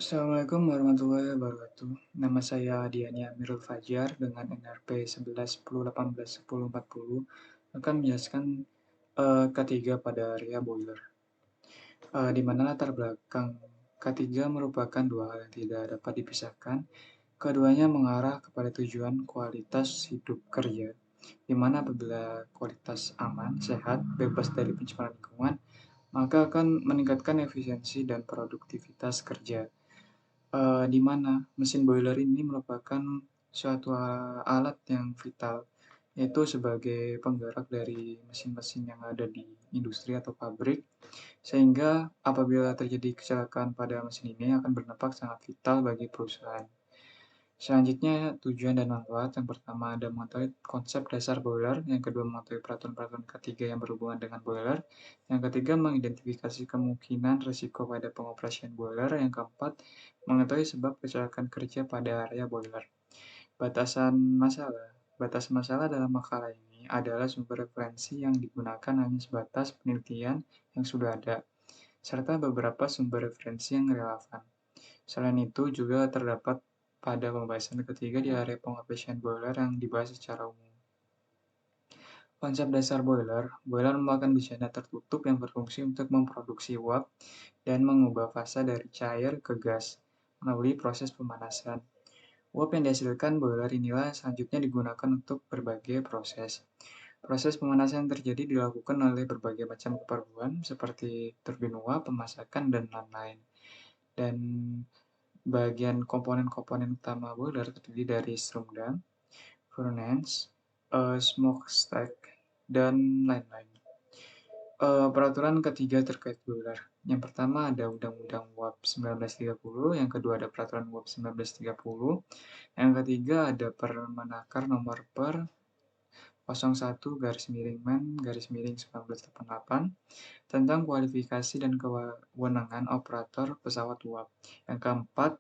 Assalamualaikum warahmatullahi wabarakatuh. Nama saya Diani Amirul Fajar dengan NRP 11 10 18 10 40 akan menjelaskan K3 pada area boiler. Di mana latar belakang K3 merupakan dua hal yang tidak dapat dipisahkan. Keduanya mengarah kepada tujuan kualitas hidup kerja, di mana apabila kualitas aman, sehat, bebas dari pencemaran lingkungan, maka akan meningkatkan efisiensi dan produktivitas kerja. Di mana mesin boiler ini merupakan suatu alat yang vital, yaitu sebagai penggerak dari mesin-mesin yang ada di industri atau pabrik, sehingga apabila terjadi kecelakaan pada mesin ini akan berdampak sangat vital bagi perusahaan. Selanjutnya, tujuan dan manfaat. Yang pertama ada mengetahui konsep dasar boiler, yang kedua mengetahui peraturan-peraturan ketiga yang berhubungan dengan boiler, yang ketiga mengidentifikasi kemungkinan risiko pada pengoperasian boiler, yang keempat mengetahui sebab kecelakaan kerja pada area boiler. Batasan masalah. Batas masalah dalam makalah ini adalah sumber referensi yang digunakan hanya sebatas penelitian yang sudah ada, serta beberapa sumber referensi yang relevan. Selain itu, juga terdapat pada pembahasan ketiga di area pengoperasian boiler yang dibahas secara umum. Konsep dasar boiler. Boiler merupakan bejana tertutup yang berfungsi untuk memproduksi uap dan mengubah fasa dari cair ke gas melalui proses pemanasan. Uap yang dihasilkan boiler inilah selanjutnya digunakan untuk berbagai proses. Proses pemanasan terjadi dilakukan oleh berbagai macam keperluan seperti turbin uap, pemasakan, dan lain-lain. Dan bagian komponen-komponen utama boiler terdiri dari strom dam, furnace, smokestack, dan lain-lain. Peraturan ketiga terkait boiler. Yang pertama ada Undang-Undang UAP 1930, yang kedua ada Peraturan UAP 1930, yang ketiga ada Permenaker nomor per 01-Men-1988 tentang kualifikasi dan kewenangan operator pesawat uap. Yang keempat,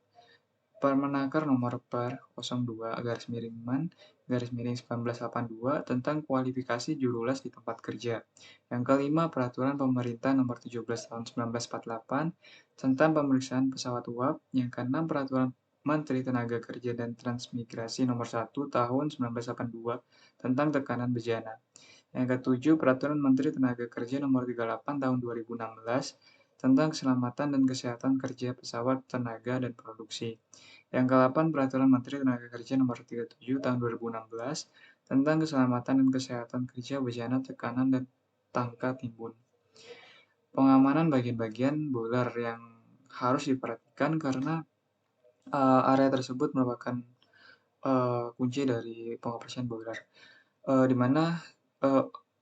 Permenaker nomor per 02-Men-1982 tentang kualifikasi juru les di tempat kerja. Yang kelima, Peraturan Pemerintah nomor 17 tahun 1948 tentang pemeriksaan pesawat uap. Yang keenam, Peraturan Menteri Tenaga Kerja dan Transmigrasi nomor 1 tahun 1982 tentang tekanan bejana. Yang ketujuh, Peraturan Menteri Tenaga Kerja nomor 38 tahun 2016 tentang keselamatan dan kesehatan kerja pesawat, tenaga, dan produksi. Yang ke-8, Peraturan Menteri Tenaga Kerja nomor 37 tahun 2016 tentang keselamatan dan kesehatan kerja, bejana, tekanan, dan tangka timbun. Pengamanan bagian-bagian boiler yang harus diperhatikan karena area tersebut merupakan kunci dari pengoperasian boiler, di mana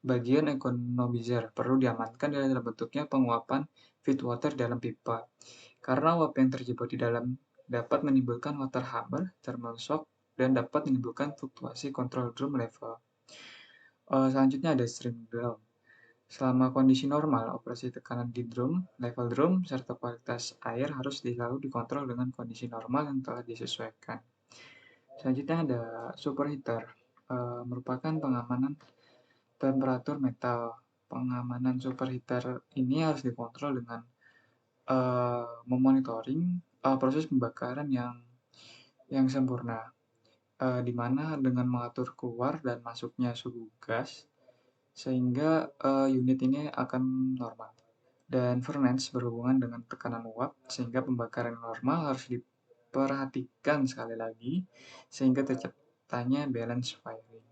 bagian economizer perlu diamankan dalam bentuknya penguapan feed water dalam pipa, karena uap yang terjebak di dalam dapat menimbulkan water hammer, thermal shock, dan dapat menimbulkan fluktuasi kontrol drum level. Selanjutnya ada stream drum. Selama kondisi normal, operasi tekanan di drum, level drum, serta kualitas air harus selalu dikontrol dengan kondisi normal yang telah disesuaikan. Selanjutnya ada superheater, merupakan pengamanan temperatur metal. Pengamanan superheater ini harus dikontrol dengan memonitoring proses pembakaran yang sempurna, di mana dengan mengatur keluar dan masuknya suhu gas, sehingga unit ini akan normal. Dan furnace berhubungan dengan tekanan uap, sehingga pembakaran normal harus diperhatikan sekali lagi, sehingga terciptanya balance firing.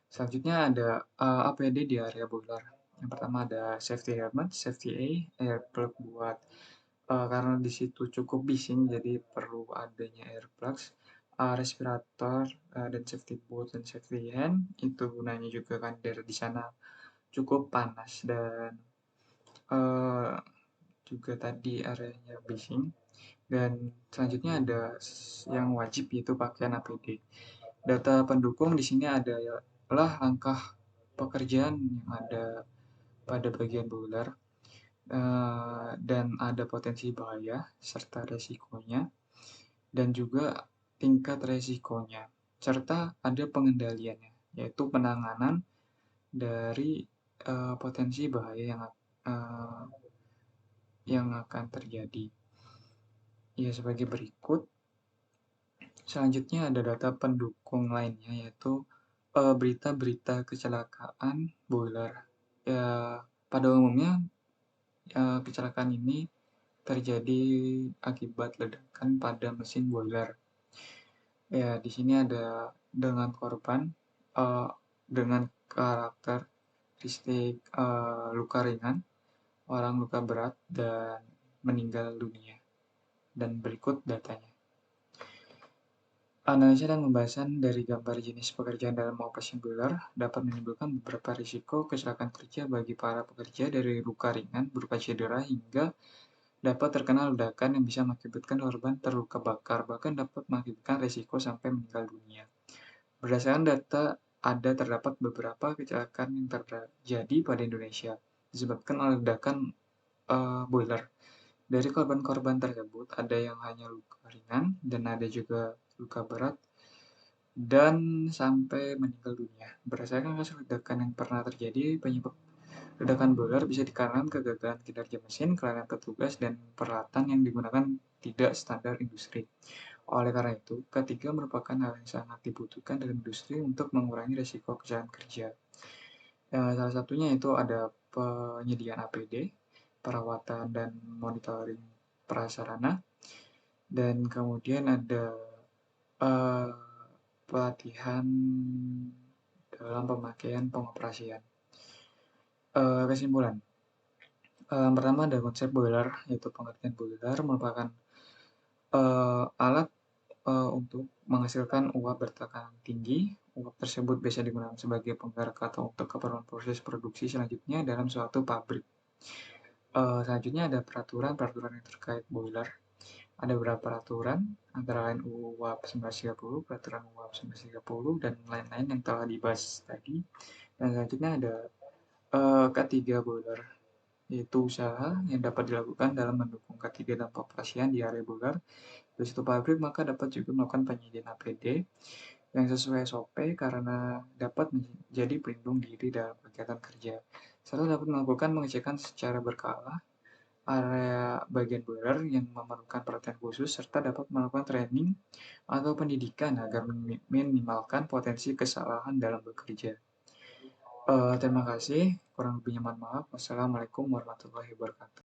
Selanjutnya ada APD di area boiler. Yang pertama ada safety helmet, safety A, air plug buat karena di situ cukup bising, jadi perlu adanya air plugs, respirator, dan safety boot dan safety hand. Itu gunanya juga kan dari di sana cukup panas dan uh, juga tadi areanya bising. Dan selanjutnya ada yang wajib yaitu pakaian APD. Data pendukung di sini adalah langkah pekerjaan yang ada pada bagian boiler, dan ada potensi bahaya serta resikonya, dan juga tingkat resikonya, serta ada pengendaliannya, yaitu penanganan dari potensi bahaya uh, yang akan terjadi. Ya, sebagai berikut. Selanjutnya ada data pendukung lainnya, yaitu berita-berita kecelakaan boiler. Ya, pada umumnya kecelakaan ini terjadi akibat ledakan pada mesin boiler. Ya, di sini ada dengan korban dengan karakteristik luka ringan, orang luka berat, dan meninggal dunia. Dan berikut datanya. Analisa dan pembahasan dari gambar jenis pekerjaan dalam operasi boiler dapat menimbulkan beberapa risiko kecelakaan kerja bagi para pekerja, dari luka ringan berupa cedera hingga dapat terkena ledakan yang bisa mengakibatkan korban terluka bakar, bahkan dapat mengakibatkan risiko sampai meninggal dunia. Berdasarkan data, terdapat beberapa kecelakaan yang terjadi pada Indonesia disebabkan oleh ledakan boiler. Dari korban-korban tersebut, ada yang hanya luka ringan dan ada juga luka berat dan sampai meninggal dunia. Berdasarkan kasus ledakan yang pernah terjadi, penyebab ledakan boiler bisa dikarenakan kegagalan kinerja mesin, kelalaian petugas, dan peralatan yang digunakan tidak standar industri. Oleh karena itu, ketiga merupakan hal yang sangat dibutuhkan dalam industri untuk mengurangi risiko kecelakaan kerja. Salah satunya itu ada penyediaan APD, perawatan dan monitoring prasarana, dan kemudian ada eh, pelatihan dalam pemakaian pengoperasian. Kesimpulan, pertama ada konsep boiler, yaitu pengertian boiler merupakan alat untuk menghasilkan uap bertekanan tinggi. Uap tersebut biasa digunakan sebagai penggerak atau untuk keperluan proses produksi selanjutnya dalam suatu pabrik. Selanjutnya ada peraturan yang terkait boiler. Ada beberapa peraturan, antara lain UUAP 1930, peraturan UUAP 1930, dan lain-lain yang telah dibahas tadi. Dan selanjutnya ada K3 boiler, yaitu usaha yang dapat dilakukan dalam mendukung K3 dalam operasian di area boiler. Di situ pabrik maka dapat juga melakukan penyediaan APD yang sesuai SOP karena dapat menjadi pelindung diri dalam kegiatan kerja. Serta dapat melakukan pengecekan secara berkala area bagian boiler yang memerlukan perhatian khusus, serta dapat melakukan training atau pendidikan agar meminimalkan potensi kesalahan dalam bekerja. Terima kasih, kurang lebihnya mohon maaf. Wassalamualaikum warahmatullahi wabarakatuh.